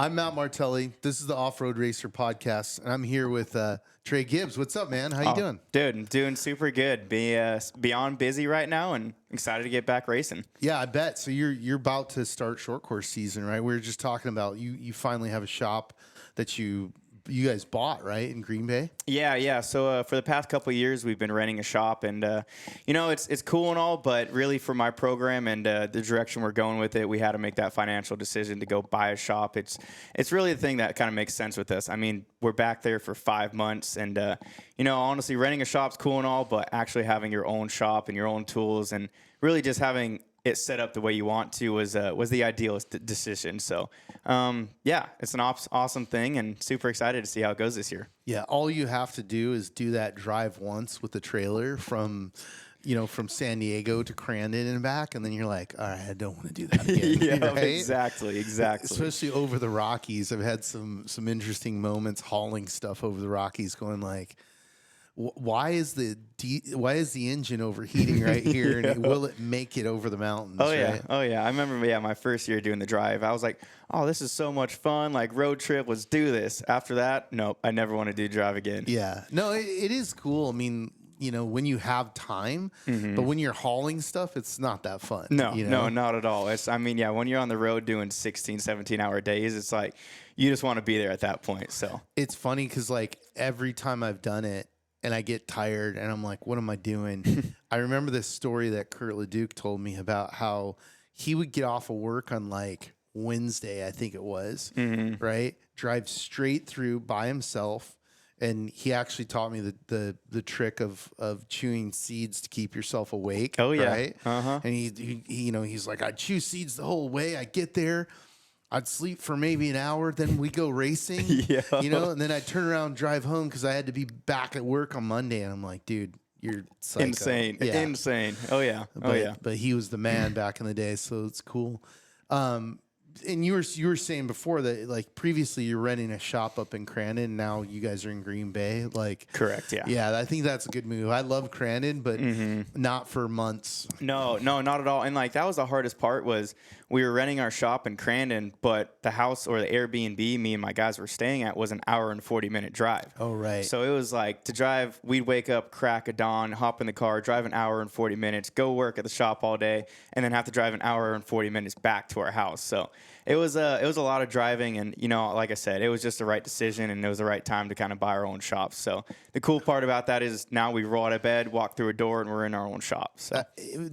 I'm Matt Martelli. This is the Off-Road Racer podcast, and I'm here with Trey Gibbs. What's up, man? How you doing? Dude, I'm doing super good. Beyond busy right now and excited to get back racing. Yeah, I bet. So you're about to start short course season, right? We were just talking about you finally have a shop that you guys bought, right, in Green Bay? Yeah. So for the past couple of years, we've been renting a shop, and it's cool and all, but really for my program and the direction we're going with it, we had to make that financial decision to go buy a shop. It's really the thing that kind of makes sense with us. I mean, we're back there for 5 months, and honestly, renting a shop's cool and all, but actually having your own shop and your own tools and really just having it set up the way you want to was the idealist decision. So, it's an awesome thing, and super excited to see how it goes this year. Yeah, all you have to do is do that drive once with the trailer from San Diego to Crandon and back, and then you're like, all right, I don't want to do that again. Yeah, right? exactly. Especially over the Rockies. I've had some interesting moments hauling stuff over the Rockies, going like, why is the engine overheating right here, and will it make it over the mountains? Right? Oh yeah. I remember my first year doing the drive. I was like, oh, this is so much fun. Like road trip, let's do this. After that, nope, I never want to do drive again. Yeah, no, it is cool. I mean, when you have time, but when you're hauling stuff, it's not that fun. No, not at all. When you're on the road doing 16, 17-hour days, it's like you just want to be there at that point. So it's funny because like every time I've done it, and I get tired, and I'm like, what am I doing? I remember this story that Kurt LeDuc told me about how he would get off of work on like Wednesday, I think it was, right? Drive straight through by himself. And he actually taught me the trick of chewing seeds to keep yourself awake. Oh, yeah. Right? Uh-huh. And he's like, I chew seeds the whole way. I get there. I'd sleep for maybe an hour, then we go racing, and then I'd turn around and drive home because I had to be back at work on Monday. And I'm like, dude, you're psycho. Insane. Oh, yeah. But he was the man back in the day, so it's cool. And you were saying before that like previously you're renting a shop up in Crandon. Now you guys are in Green Bay. Like correct. Yeah. Yeah. I think that's a good move. I love Crandon, but not for months. No, not at all. And like that was the hardest part was we were renting our shop in Crandon, but the house or the Airbnb me and my guys were staying at was an hour and 40-minute drive. Oh, right. So it was like to drive, we'd wake up, crack of dawn, hop in the car, drive an hour and 40 minutes, go work at the shop all day, and then have to drive an hour and 40 minutes back to our house. So it was a lot of driving, and like I said, it was just the right decision, and it was the right time to kind of buy our own shop. So the cool part about that is now we roll out of bed, walk through a door, and we're in our own shop. So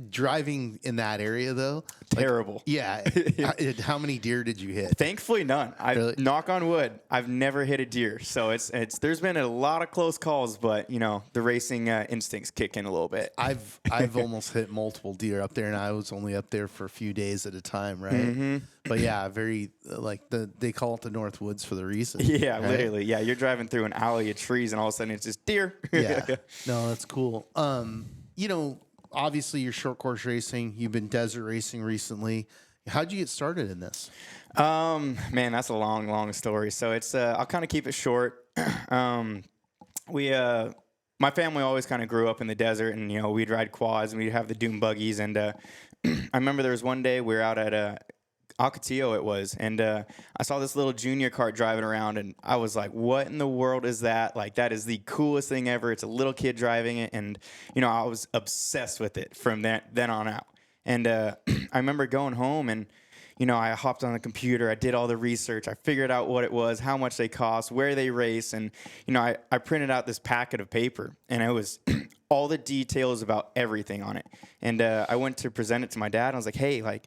driving in that area though, terrible. Yeah. How many deer did you hit? Thankfully, none. Really? Knock on wood, I've never hit a deer. So it's there's been a lot of close calls, but the racing instincts kick in a little bit. I've almost hit multiple deer up there, and I was only up there for a few days at a time, right? But yeah, very they call it the North Woods for the reason. Yeah, right? Literally. Yeah, you're driving through an alley of trees, and all of a sudden it's just deer. Yeah, no, that's cool. Obviously you're short course racing. You've been desert racing recently. How'd you get started in this? Man, that's a long story. So it's I'll kind of keep it short. My family always kind of grew up in the desert, and we'd ride quads and we'd have the dune buggies. And I remember there was one day we were out at Ocotillo it was, and I saw this little junior cart driving around, and I was like, what in the world is that? Like, that is the coolest thing ever. It's a little kid driving it, and I was obsessed with it from then on out. And I remember going home, and I hopped on the computer, I did all the research, I figured out what it was, how much they cost, where they race, and I printed out this packet of paper, and it was all the details about everything on it. And I went to present it to my dad, and I was like, hey, like,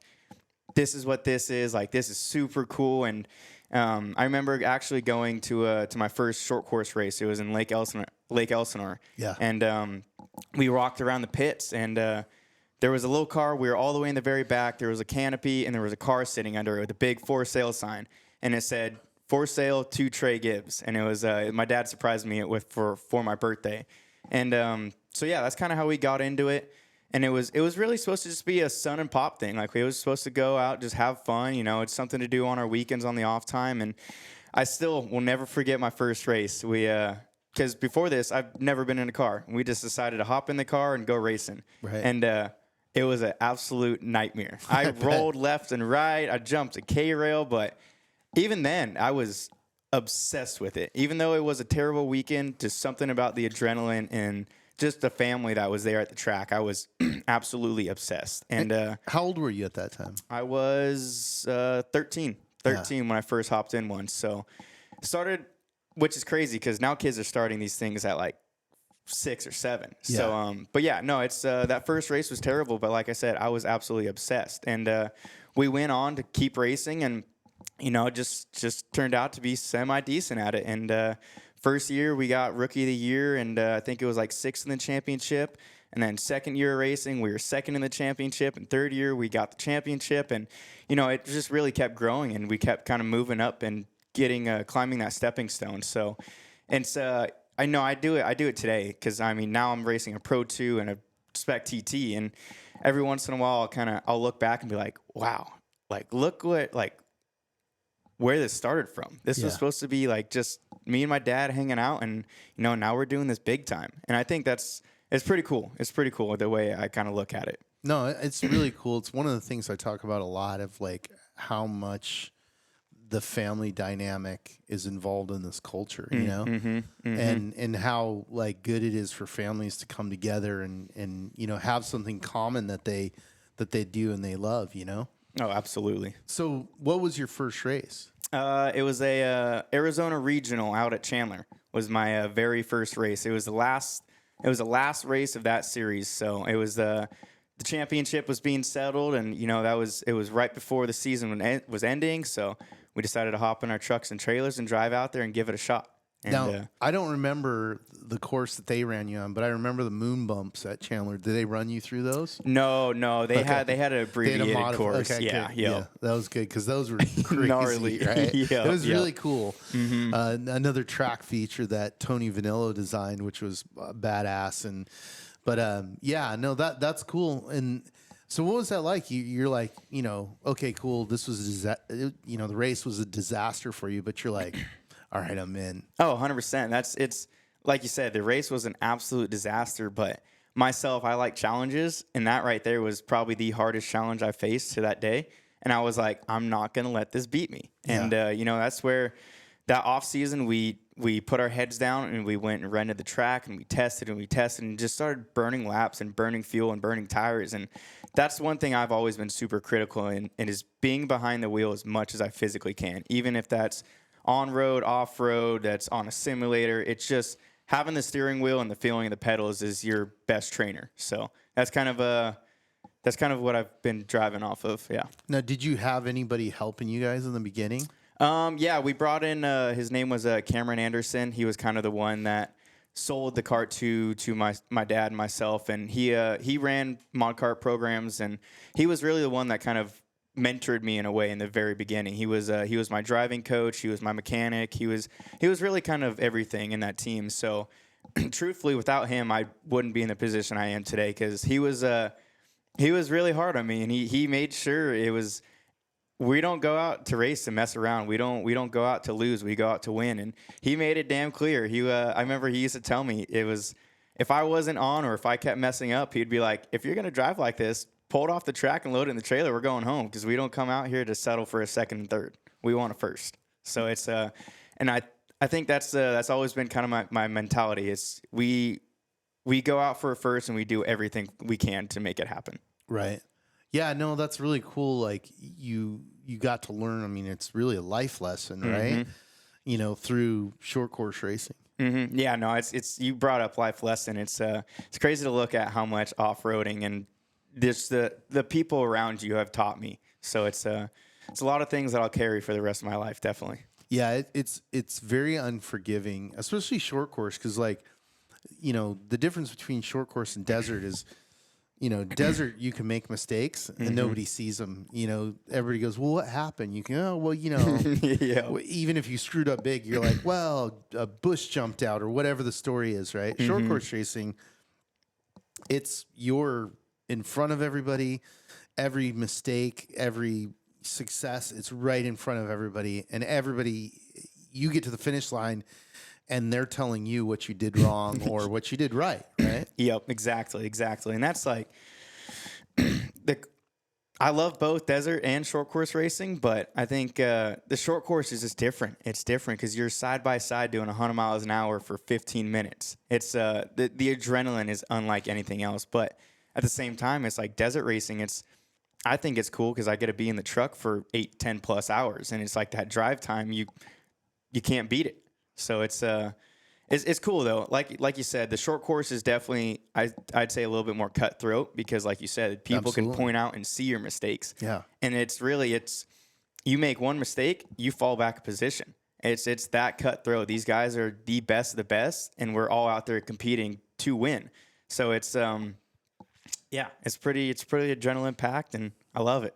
this is what this is. Like, this is super cool. And I remember actually going to my first short course race. It was in Lake Elsinore. Yeah. And we walked around the pits, and there was a little car. We were all the way in the very back. There was a canopy, and there was a car sitting under it with a big for sale sign. And it said, for sale to Trey Gibbs. And it was my dad surprised me with for my birthday. And so, yeah, that's kind of how we got into it. And it was really supposed to just be a son and pop thing. Like, we was supposed to go out, just have fun. It's something to do on our weekends on the off time. And I still will never forget my first race. Because before this, I've never been in a car. We just decided to hop in the car and go racing. Right. And it was an absolute nightmare. I rolled left and right. I jumped a K-rail, but even then, I was obsessed with it. Even though it was a terrible weekend, just something about the adrenaline and just the family that was there at the track, I was absolutely obsessed. And How old were you at that time? I was 13 when I first hopped in one. So started, which is crazy because now kids are starting these things at like 6 or 7. Yeah. So, but yeah, no, it's that first race was terrible. But like I said, I was absolutely obsessed. And we went on to keep racing, and it just turned out to be semi decent at it. And first year we got rookie of the year, and I think it was like 6th in the championship. And then second year of racing, we were 2nd in the championship. And third year, we got the championship. And, it just really kept growing, and we kept kind of moving up and getting climbing that stepping stone. So it's I know I do it today because, now I'm racing a Pro 2 and a Spec TT. And every once in a while, I'll look back and be like, wow, like, look where this started from. This was supposed to be like just me and my dad hanging out, and now we're doing this big time. And I think it's pretty cool. It's pretty cool the way I kind of look at it. No, it's really cool. It's one of the things I talk about a lot, of like how much the family dynamic is involved in this culture, and how like good it is for families to come together and have something common that they do and they love, Oh, absolutely. So what was your first race? It was a Arizona Regional out at Chandler. Was my very first race. It was the last race of that series. So it was the championship was being settled, and it was right before the season was ending. So we decided to hop in our trucks and trailers and drive out there and give it a shot. And, now, I don't remember the course that they ran you on, but I remember the moon bumps at Chandler. Did they run you through those? No, they had an abbreviated course. Okay, yeah, yeah, that was good because those were crazy, gnarly, right? It was really cool. Mm-hmm. Another track feature that Tony Vanillo designed, which was badass. That's cool. And so, what was that like? You're like, okay, cool. This was the race was a disaster for you, but you're like, all right, I'm in. Oh, 100%. It's like you said, the race was an absolute disaster, but myself, I like challenges, and that right there was probably the hardest challenge I faced to that day. And I was like, I'm not going to let this beat me. Yeah. And, that's where that off season, we put our heads down and we went and rented the track, and we tested and just started burning laps and burning fuel and burning tires. And that's one thing I've always been super critical in, and is being behind the wheel as much as I physically can, even if that's on-road, off-road, that's on a simulator. It's just having the steering wheel and the feeling of the pedals is your best trainer. So that's kind of what I've been driving off of. Yeah. Now, did you have anybody helping you guys in the beginning? Yeah, we brought in, his name was Cameron Anderson. He was kind of the one that sold the kart to my dad and myself, and he ran mod kart programs, and he was really the one that kind of mentored me in a way in the very beginning. He was my driving coach. He was my mechanic. He was really kind of everything in that team. So truthfully, without him, I wouldn't be in the position I am today, because he was really hard on me, and he made sure it was, we don't go out to race to mess around. We don't go out to lose. We go out to win. And he made it damn clear. I remember he used to tell me, it was, if I wasn't on or if I kept messing up, he'd be like, if you're going to drive like this, pull it off the track and load it in the trailer. We're going home, because we don't come out here to settle for a second and third. We want a first. So it's and I think that's always been kind of my mentality. It's we go out for a first, and we do everything we can to make it happen. Right. Yeah, no, that's really cool. Like you got to learn. I mean, it's really a life lesson, right? Through short course racing. Mm-hmm. Yeah, no, it's you brought up life lesson. It's crazy to look at how much off-roading and just the people around you have taught me. So it's a lot of things that I'll carry for the rest of my life, definitely. Yeah, it's very unforgiving, especially short course, because the difference between short course and desert is, desert, you can make mistakes and nobody sees them. Everybody goes, well, what happened? You can, yeah. Even if you screwed up big, you're like, well, a bush jumped out or whatever the story is, right? Mm-hmm. Short course racing, you're in front of everybody. Every mistake, every success, it's right in front of everybody. And you get to the finish line, and they're telling you what you did wrong or what you did right? Yep, exactly. And that's like I love both desert and short course racing, but I think the short course is just different. It's different because you're side by side doing 100 miles an hour for 15 minutes. It's the adrenaline is unlike anything else, but at the same time, it's like desert racing. I think it's cool because I get to be in the truck for 8, 10 plus hours, and it's like that drive time you can't beat it. So it's cool though. Like you said, the short course is definitely I'd say a little bit more cutthroat because like you said, people Absolutely. can point out and see your mistakes. Yeah. And it's you make one mistake, you fall back a position. It's that cutthroat. These guys are the best of the best, and we're all out there competing to win. So it's pretty adrenaline packed, and I love it.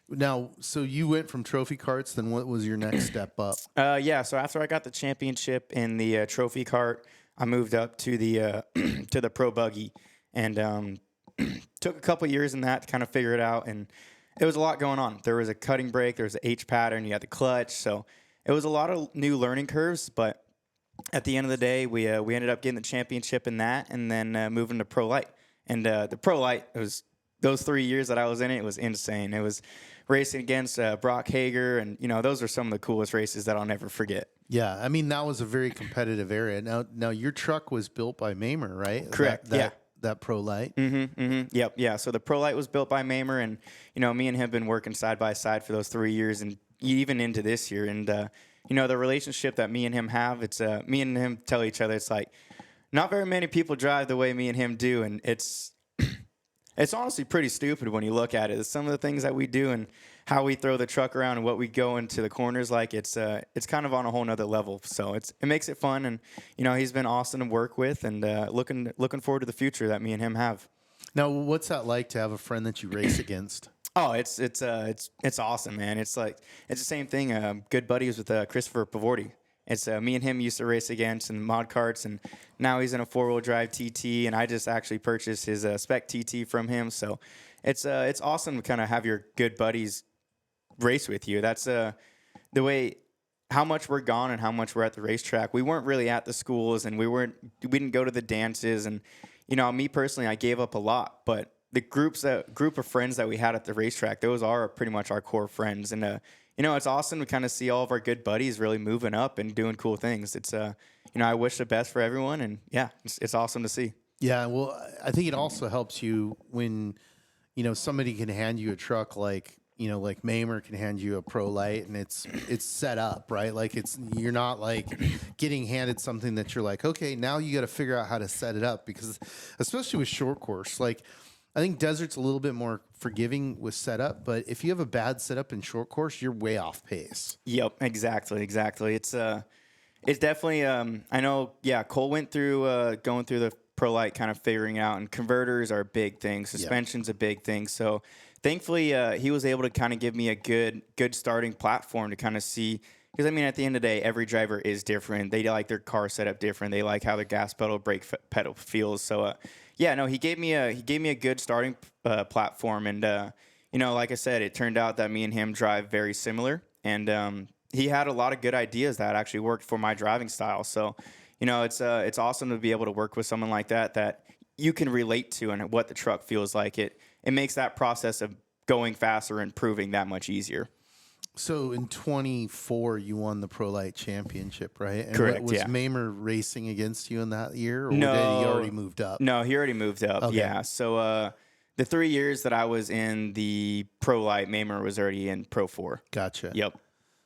Now, so you went from trophy carts. Then what was your next step up? So after I got the championship in the trophy cart, I moved up to the to the pro buggy, and took a couple years in that to kind of figure it out. And it was a lot going on. There was a cutting brake, there was an H pattern, you had the clutch, so it was a lot of new learning curves. But at the end of the day, we ended up getting the championship in that, and then moving to pro light. And the pro light, it was those 3 years that I was in it, it was insane. It was racing against Brock Hager, and those are some of the coolest races that I'll never forget. Yeah, I mean that was a very competitive area. Now your truck was built by Mamer, right? Correct. That pro light. Yep. Yeah. So the pro light was built by Mamer, and me and him have been working side by side for those 3 years, and even into this year. And the relationship that me and him have, it's me and him tell each other, it's like not very many people drive the way me and him do, and it's honestly pretty stupid when you look at it. Some of the things that we do and how we throw the truck around and what we go into the corners like, it's kind of on a whole nother level. So it makes it fun, and he's been awesome to work with, and looking forward to the future that me and him have. Now, what's that like to have a friend that you race against? Oh, it's awesome, man. It's the same thing. Good buddies with Christopher Pavorti. It's me and him used to race against in mod carts, and now he's in a 4-wheel drive TT, and I just actually purchased his spec TT from him. So it's awesome to kind of have your good buddies race with you. That's the way how much we're gone and how much we're at the racetrack. We weren't really at the schools, and we didn't go to the dances, and me personally, I gave up a lot, but the group of friends that we had at the racetrack, those are pretty much our core friends, and it's awesome to kind of see all of our good buddies really moving up and doing cool things. It's I wish the best for everyone, and yeah, it's awesome to see. Yeah, well, I think it also helps you when somebody can hand you a truck like Mamer can hand you a pro light, and it's set up right. Like you're not like getting handed something that you're like, okay, now you got to figure out how to set it up, because especially with short course, like I think desert's a little bit more forgiving with setup, but if you have a bad setup in short course, you're way off pace. Yep, exactly. It's definitely I know. Yeah, Cole went through going through the pro light, kind of figuring out, and converters are a big thing. Suspension's a big thing. So thankfully, he was able to kind of give me a good starting platform to kind of see. Because, at the end of the day, every driver is different. They like their car set up different. They like how their gas pedal, brake pedal feels. So, he gave me a good starting platform. And, like I said, it turned out that me and him drive very similar. And he had a lot of good ideas that actually worked for my driving style. So, it's awesome to be able to work with someone like that you can relate to and what the truck feels like. It makes that process of going faster and improving that much easier. So in 24, you won the Pro Light Championship, right? And Correct. Was Mamer racing against you in that year, or No, did he already moved up? No, he already moved up. Okay. Yeah. So the 3 years that I was in the Pro Light, Mamer was already in Pro 4. Gotcha. Yep.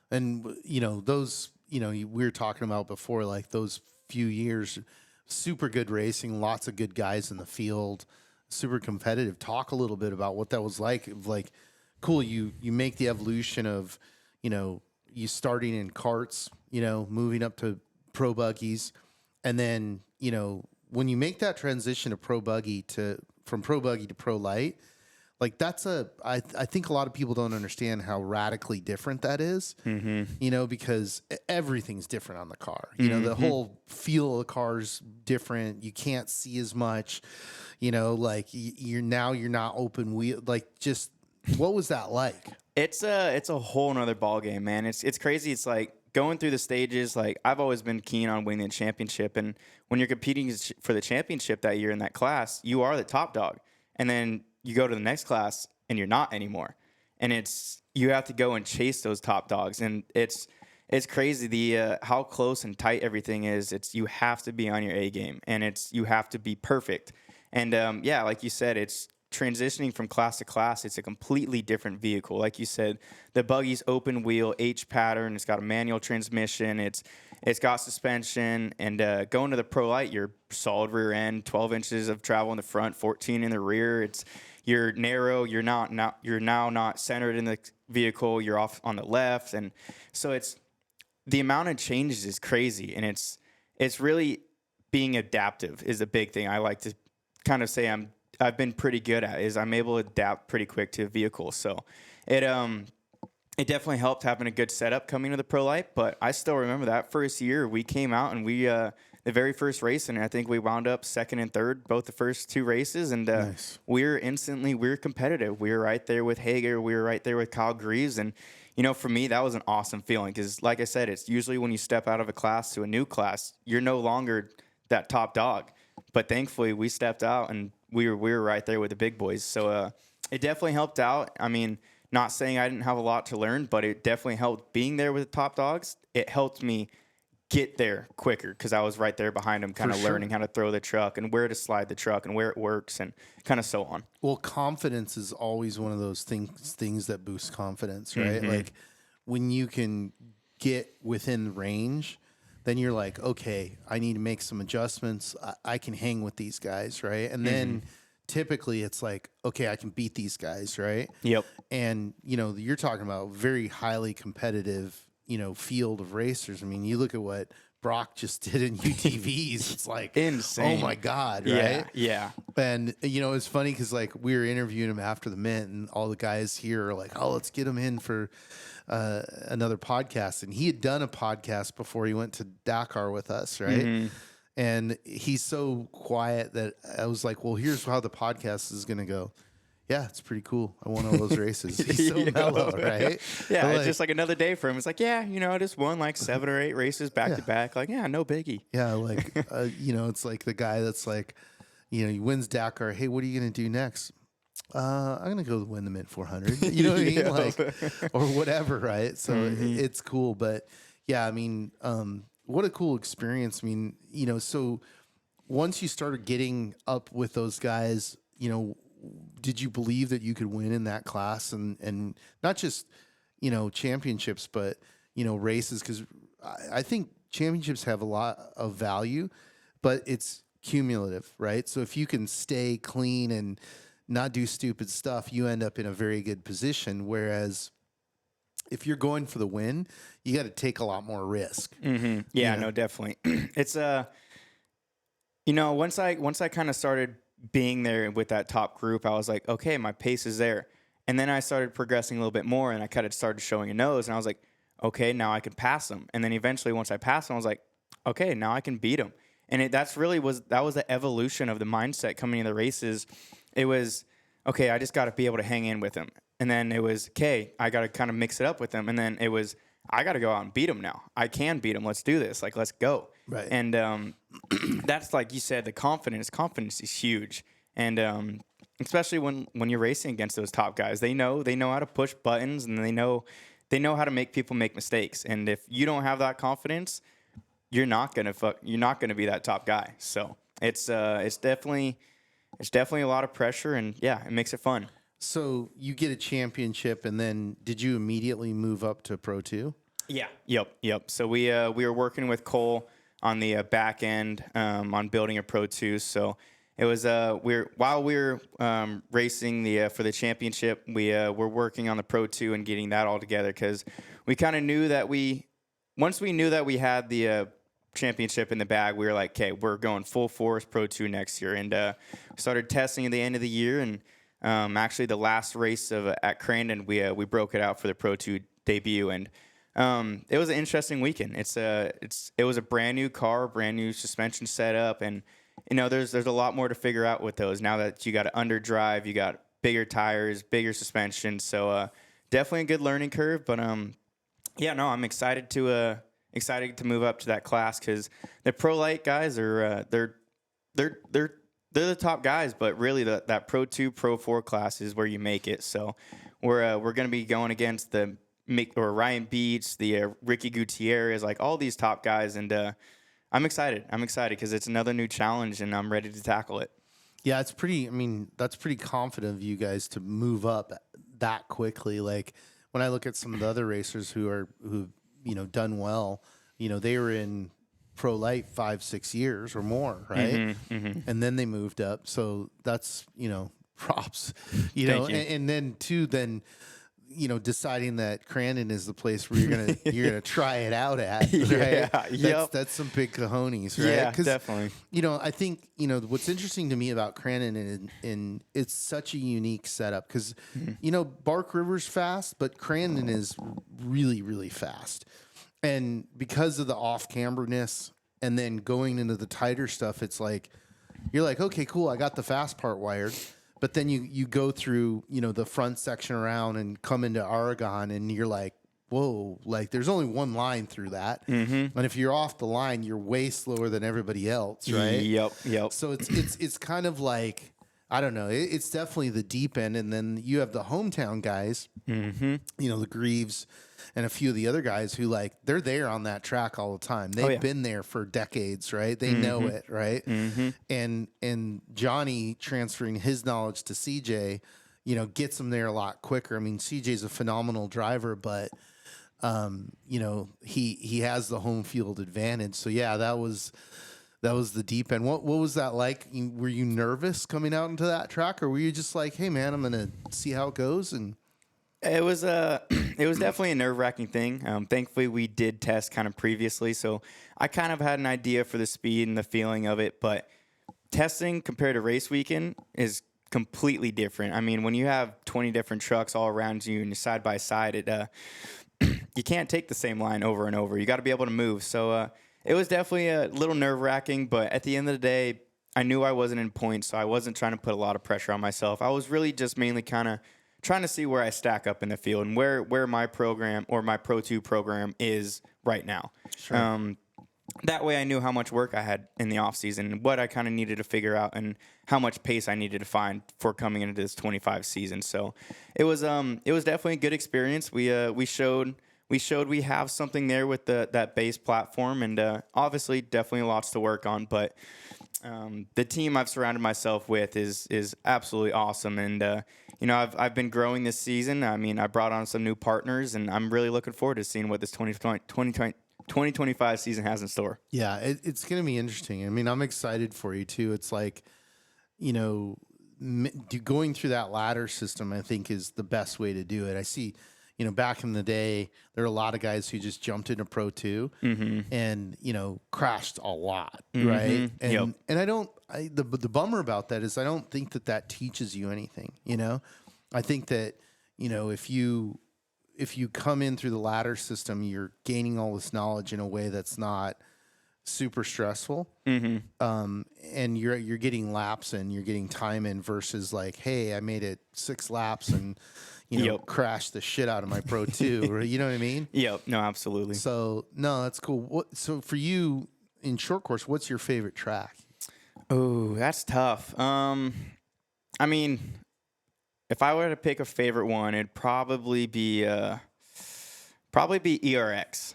And those, we were talking about before, like those few years, super good racing, lots of good guys in the field, super competitive. Talk a little bit about what that was like. Like, cool, you make the evolution of, you starting in carts, moving up to pro buggies, and then, when you make that transition to from pro buggy to pro light, like I think a lot of people don't understand how radically different that is, because everything's different on the car. The whole feel of the car's different. You can't see as much, like you're not open wheel. Like, just what was that like? It's a whole nother ball game, man. It's crazy. It's like going through the stages. Like, I've always been keen on winning the championship, and when you're competing for the championship that year in that class, you are the top dog, and then you go to the next class and you're not anymore. and you have to go and chase those top dogs, and it's crazy how close and tight everything is. You have to be on your A game, and you have to be perfect. And yeah, like you said, it's transitioning from class to class. It's a completely different vehicle. Like you said, the buggy's open wheel, H pattern. It's got a manual transmission. It's got suspension. And going to the Pro Light, you're solid rear end, 12 inches of travel in the front, 14 in the rear. You're narrow. You're now not centered in the vehicle. You're off on the left, and so the amount of changes is crazy, and it's really being adaptive is a big thing. I like to kind of say I've been pretty good at is I'm able to adapt pretty quick to a vehicle. So it definitely helped having a good setup coming to the Pro Light. But I still remember that first year we came out and we the very first race, and I think we wound up second and third both the first two races, and Nice. we were competitive. We were right there with Hager. We were right there with Kyle Greaves, and for me, that was an awesome feeling because, like I said, it's usually when you step out of a class to a new class, you're no longer that top dog. But thankfully, we stepped out and we were right there with the big boys. So it definitely helped out. I mean, not saying I didn't have a lot to learn, but it definitely helped being there with the top dogs. It helped me get there quicker because I was right there behind them, kind of learning how to throw the truck and where to slide the truck and where it works and kind of so on. Well, confidence is always one of those things that boost confidence, right? Mm-hmm. Like when you can get within range, then you're like, okay, I need to make some adjustments. I can hang with these guys, right? And then typically it's like, okay, I can beat these guys, right? Yep. And, you're talking about very highly competitive, field of racers. I mean, you look at what Brock just did in UTVs. It's like, insane. Oh my God, right? Yeah. And, it's funny because, like, we were interviewing him after the Mint, and all the guys here are like, oh, let's get him in for another podcast. And he had done a podcast before he went to Dakar with us, right? Mm-hmm. And he's so quiet that I was like, well, here's how the podcast is going to go. Yeah, it's pretty cool. I won all those races. He's so mellow, right? Yeah, But it's just like another day for him. It's like, yeah, I just won like 7 or 8 races back to back. Like, yeah, no biggie. Yeah, like, it's like the guy that's like, he wins Dakar. Hey, what are you going to do next? I'm going to go win the Mint 400. You know what I mean? Like, or whatever, right? So it's cool. But yeah, I mean, what a cool experience. I mean, so once you started getting up with those guys, did you believe that you could win in that class and not just, championships, but, races? Because I think championships have a lot of value, but it's cumulative, right? So if you can stay clean and not do stupid stuff, you end up in a very good position. Whereas if you're going for the win, you got to take a lot more risk. Mm-hmm. Yeah, no, definitely. It's once I kind of started being there with that top group, I was like, okay, my pace is there. And then I started progressing a little bit more, and I kind of started showing a nose, and I was like, okay, now I can pass them. And then eventually, once I passed them, I was like, okay, now I can beat them. And that was the evolution of the mindset coming into the races. It was, okay, I just got to be able to hang in with them. And then it was, okay, I got to kind of mix it up with them. And then it was, I got to go out and beat them now. I can beat them. Let's do this. Like, let's go. Right. And that's, like you said, the confidence. Confidence is huge. And especially when you're racing against those top guys, they know how to push buttons, and they know how to make people make mistakes. And if you don't have that confidence, you're not gonna be that top guy. So it's definitely a lot of pressure, and yeah, it makes it fun. So you get a championship, and then did you immediately move up to Pro 2? Yeah. Yep. So we were working with Cole on the back end on building a Pro 2. So it was while we were racing for the championship, we were working on the Pro 2 and getting that all together, because we kind of knew that once we knew that we had the championship in the bag, we were like, okay, we're going full force Pro 2 next year. And started testing at the end of the year, and actually the last race at Crandon, we broke it out for the Pro 2 debut, and it was an interesting weekend. It was a brand new car, brand new suspension setup, and there's a lot more to figure out with those now that you got to underdrive, you got bigger tires, bigger suspension. So definitely a good learning curve, but yeah, no, I'm excited to move up to that class, because the Pro Light guys are they're the top guys, but really that Pro 2, Pro 4 class is where you make it. So we're going to be going against the Ryan Beach, the Ricky Gutierrez, like all these top guys, and I'm excited. I'm excited because it's another new challenge, and I'm ready to tackle it. Yeah, it's pretty. I mean, that's pretty confident of you guys to move up that quickly. Like when I look at some of the other racers who done well, they were in pro light 5-6 years or more, right? And then they moved up. So that's props, Thank you. and then deciding that Crandon is the place where you're gonna try it out at. Right? Yeah, That's some big cojones, right? Yeah, definitely. I think what's interesting to me about Crandon and it's such a unique setup because Bark River's fast, but Crandon is really, really fast, and because of the off-camberness and then going into the tighter stuff, it's like you're like, okay, cool, I got the fast part wired. But then you go through, the front section around and come into Oregon and you're like, whoa, like there's only one line through that. And if you're off the line, you're way slower than everybody else, right? Yep. So it's kind of like, I don't know, it's definitely the deep end. And then you have the hometown guys, the Greaves and a few of the other guys who they're there on that track all the time. They've been there for decades, right? They know it, right? And Johnny transferring his knowledge to CJ, gets him there a lot quicker. I mean, CJ's a phenomenal driver, but he has the home field advantage. So yeah, that was the deep end. What was that like? Were you nervous coming out into that track, or were you just like, hey man, I'm gonna see how it goes? And it was definitely a nerve-wracking thing. Thankfully, we did test kind of previously, so I kind of had an idea for the speed and the feeling of it. But testing compared to race weekend is completely different. I mean, when you have 20 different trucks all around you and you're side by side, you can't take the same line over and over. You got to be able to move. So it was definitely a little nerve-wracking, but at the end of the day, I knew I wasn't in points, so I wasn't trying to put a lot of pressure on myself. I was really just mainly kind of trying to see where I stack up in the field and where my program or my Pro 2 program is right now. Sure. That way I knew how much work I had in the offseason, what I kind of needed to figure out, and how much pace I needed to find for coming into this 25 season. So it was definitely a good experience. We showed we have something there with that base platform, and obviously definitely lots to work on, but the team I've surrounded myself with is absolutely awesome. And I've been growing this season. I mean, I brought on some new partners, and I'm really looking forward to seeing what this 2025 season has in store. Yeah, it's going to be interesting. I mean, I'm excited for you too. It's like, going through that ladder system, I think, is the best way to do it. I see, back in the day, there were a lot of guys who just jumped into Pro 2 and, crashed a lot, right? And the bummer about that is I don't think that teaches you anything, I think that, if you come in through the ladder system, you're gaining all this knowledge in a way that's not super stressful. And you're getting laps and you're getting time in versus like, hey, I made it 6 laps and crashed the shit out of my Pro 2. You know what I mean? Yep. No, absolutely. So no, that's cool. So for you in short course, what's your favorite track? Oh, that's tough. I mean, if I were to pick a favorite one, it'd probably be ERX.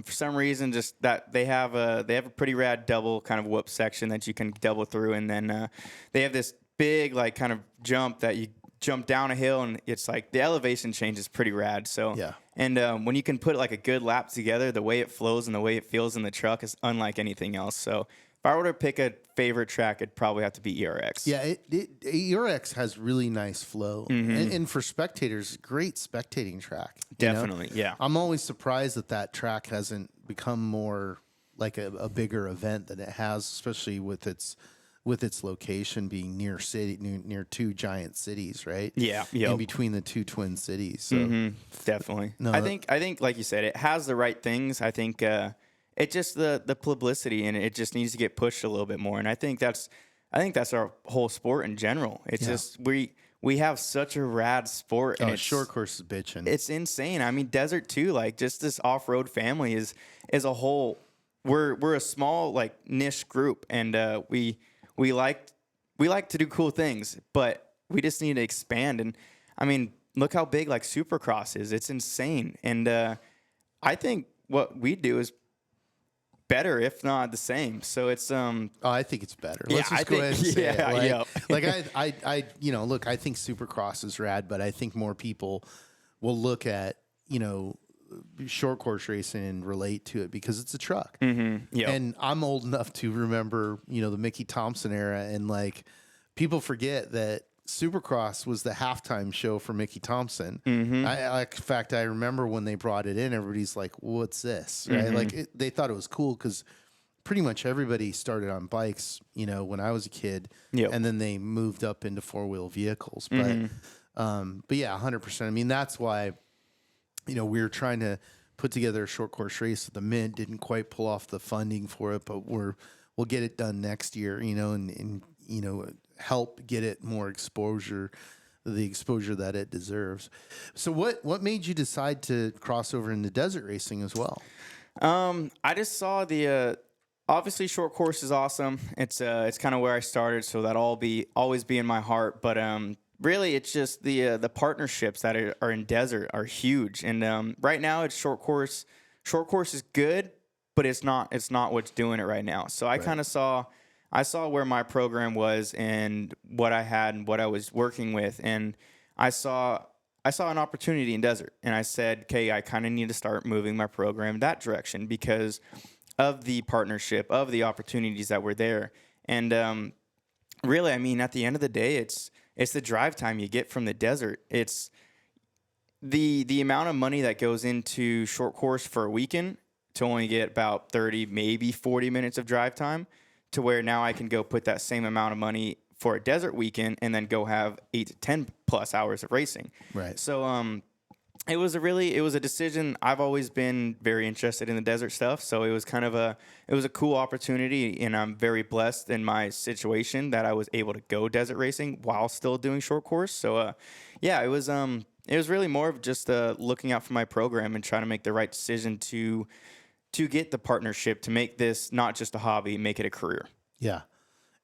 For some reason, just that they have a pretty rad double kind of whoop section that you can double through, and then they have this big like kind of jump that you jump down a hill, and it's like the elevation change is pretty rad. So yeah, and when you can put like a good lap together, the way it flows and the way it feels in the truck is unlike anything else. So if I were to pick a favorite track, it'd probably have to be ERX. Yeah, ERX has really nice flow, and for spectators, great spectating track. Definitely, yeah. I'm always surprised that track hasn't become more like a bigger event than it has, especially with its location being near two giant cities, right? Yeah, in between the two twin cities. So definitely. No, I think like you said, it has the right things. I think it just the publicity, and it just needs to get pushed a little bit more. And I think that's our whole sport in general. It's just we have such a rad sport, and short course is bitching. It's insane. I mean, desert too. Like just this off road family is a whole. We're a small like niche group, and we like to do cool things, but we just need to expand. And I mean, look how big like Supercross is. It's insane. And I think what we do is better, if not the same. So it's Oh, I think it's better. Yeah, Let's just I go think- ahead and say yeah, it. yep. I look, I think Supercross is rad, but I think more people will look at, short course racing and relate to it because it's a truck. Yep. And I'm old enough to remember, the Mickey Thompson era, and like people forget that Supercross was the halftime show for Mickey Thompson. In fact, I remember when they brought it in, everybody's like, "What's this?" Right? Like they thought it was cool because pretty much everybody started on bikes, when I was a kid, Yep. and then they moved up into 4-wheel vehicles. But yeah, 100%. I mean, that's why, we were trying to put together a short course race at the Mint. Didn't quite pull off the funding for it, but we'll get it done next year. And help get it more exposure, the exposure that it deserves. So what made you decide to cross over into desert racing as well? I just saw the obviously short course is awesome. It's kind of where I started, so that'll always be in my heart. But really, it's just the partnerships that are in desert are huge. And right now, it's short course. Short course is good, but it's not what's doing it right now. So I kind of saw where my program was and what I had and what I was working with, and I saw an opportunity in desert, and I said, okay, I kind of need to start moving my program that direction because of the partnership, of the opportunities that were there. And really, I mean, at the end of the day, it's the drive time you get from the desert. It's the amount of money that goes into short course for a weekend to only get about 30, maybe 40 minutes of drive time, to where now I can go put that same amount of money for a desert weekend and then go have 8 to 10 plus hours of racing. Right. So it was a decision. I've always been very interested in the desert stuff, so it was kind of a cool opportunity, and I'm very blessed in my situation that I was able to go desert racing while still doing short course. So yeah, it was really more of just looking out for my program and trying to make the right decision to get the partnership, to make this not just a hobby, make it a career. Yeah.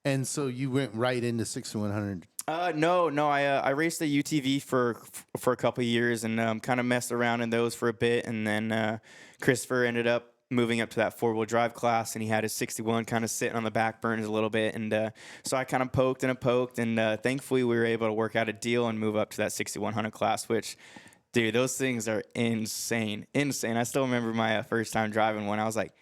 And so you went right into 6100. No. I raced the UTV for a couple of years and kind of messed around in those for a bit. And then Christopher ended up moving up to that 4-wheel drive class, and he had his 61 kind of sitting on the back burners a little bit. And so I kind of poked, and thankfully we were able to work out a deal and move up to that 6100 class, which, dude, those things are insane. I still remember my first time driving one. I was like,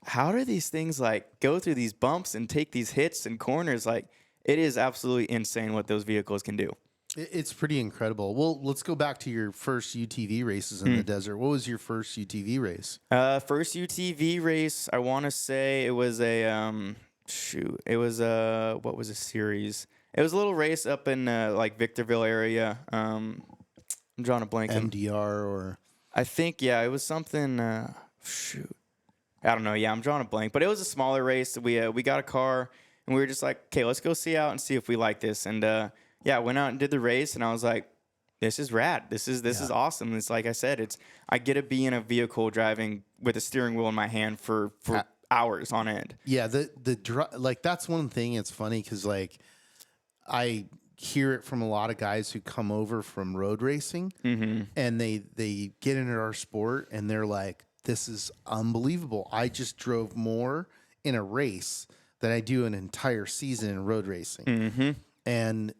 how do these things like go through these bumps and take these hits and corners? Like, it is absolutely insane what those vehicles can do. It's pretty incredible. Well, let's go back to your first UTV races in the desert. What was your first UTV race? First UTV race, I want to say it was what was a series? It was a little race up in like Victorville area. I'm drawing a blank. MDR or I think, yeah, it was something. I don't know. Yeah, I'm drawing a blank, but it was a smaller race. We got a car and we were just like, okay, let's go see out and see if we like this. And yeah, I went out and did the race, and I was like, this is rad. This is awesome. It's like I said, I get to be in a vehicle driving with a steering wheel in my hand for hours on end. Yeah, like that's one thing. It's funny because like I hear it from a lot of guys who come over from road racing, and they get into our sport and they're like, this is unbelievable. I just drove more in a race than I do an entire season in road racing. And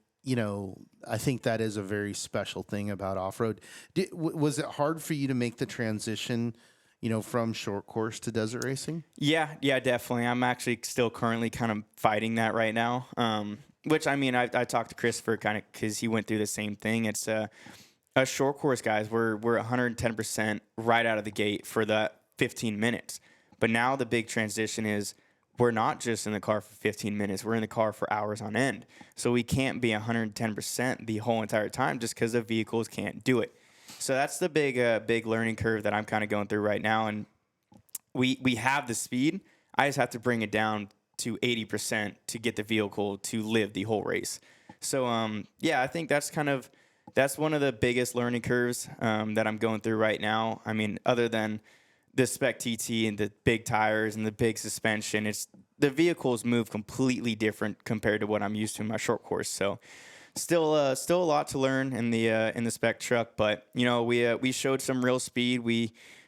I think that is a very special thing about off-road. Was it hard for you to make the transition, from short course to desert racing? Yeah, definitely. I'm actually still currently kind of fighting that right now. Which, I mean, I talked to Christopher kind of because he went through the same thing. It's a short course, guys. We're 110% right out of the gate for that 15 minutes. But now the big transition is we're not just in the car for 15 minutes. We're in the car for hours on end. So we can't be 110% the whole entire time just because the vehicles can't do it. So that's the big learning curve that I'm kind of going through right now. And we have the speed. I just have to bring it down to 80% to get the vehicle to live the whole race. So, yeah, I think that's one of the biggest learning curves that I'm going through right now. I mean, other than the Spec TT and the big tires and the big suspension, the vehicles move completely different compared to what I'm used to in my short course. So still a lot to learn in the spec truck, but we showed some real speed.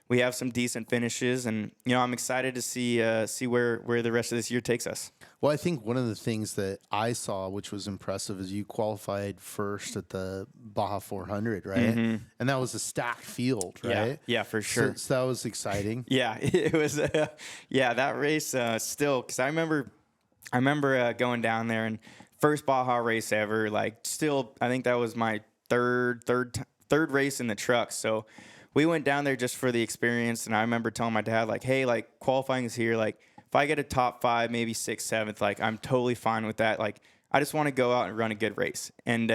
We have some decent finishes, and I'm excited to see where the rest of this year takes us. Well, I think one of the things that I saw, which was impressive, is you qualified first at the Baja 400, right? Mm-hmm. And that was a stacked field, right? Yeah, for sure. So that was exciting. Yeah, it was. That race still, because I remember going down there and first Baja race ever. Like, still, I think that was my third race in the truck. So we went down there just for the experience, and I remember telling my dad, like, hey, like, qualifying is here. Like, if I get a top 5, maybe 6th, 7th, like, I'm totally fine with that. Like, I just want to go out and run a good race. And,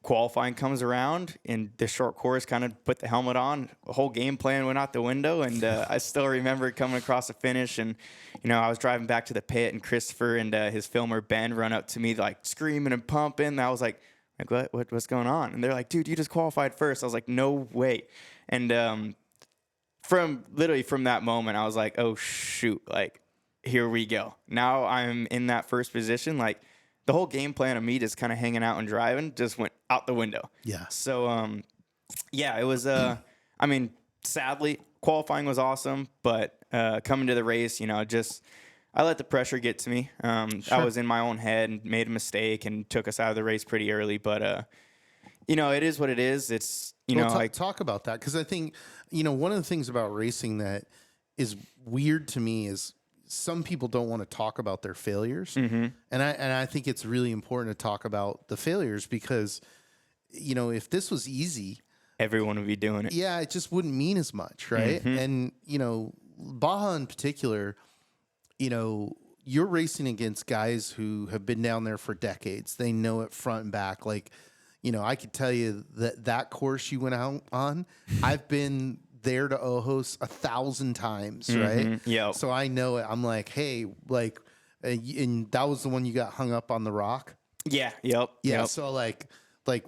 qualifying comes around, and the short course kind of put the helmet on. The whole game plan went out the window, and I still remember coming across the finish, and, I was driving back to the pit, and Christopher and his filmer, Ben, run up to me, like, screaming and pumping. And I was like, what's going on? And they're like, dude, you just qualified first. I was like, no way. And from that moment, I was like, oh shoot, like, here we go. Now I'm in that first position. Like, the whole game plan of me just kind of hanging out and driving just went out the window. Yeah. So it was sadly, qualifying was awesome, but coming to the race, I let the pressure get to me. Sure. I was in my own head and made a mistake and took us out of the race pretty early. But it is what it is. It's talk about that, because I think one of the things about racing that is weird to me is some people don't want to talk about their failures, mm-hmm. and I think it's really important to talk about the failures, because if this was easy, everyone would be doing it. Yeah, it just wouldn't mean as much, right? Mm-hmm. And Baja in particular, you're racing against guys who have been down there for decades. They know it front and back. Like, I could tell you that course you went out on, I've been there to Ojos 1,000 times, right? Mm-hmm. Yeah. So I know it. I'm like, hey, like, and that was the one you got hung up on the rock. Yeah. Yep. Yeah. Yep. So like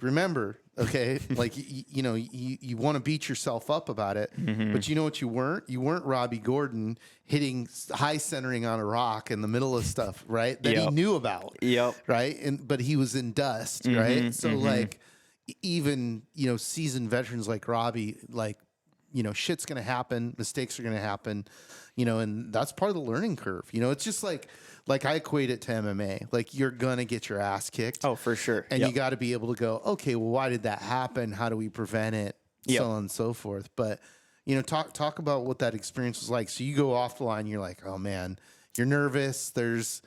remember, okay, like you want to beat yourself up about it, mm-hmm. but you know what you weren't? You weren't Robbie Gordon hitting high centering on a rock in the middle of stuff, right? That he knew about. Yep. Right. But he was in dust, mm-hmm. right? So mm-hmm. like even seasoned veterans like Robbie, like, shit's gonna happen, mistakes are gonna happen, and that's part of the learning curve. It's just like I equate it to MMA. Like, you're gonna get your ass kicked. Oh, for sure. And you got to be able to go, okay, well, why did that happen? How do we prevent it? So on and so forth. But talk about what that experience was like. So you go off the line, you're like, oh man, you're nervous. There's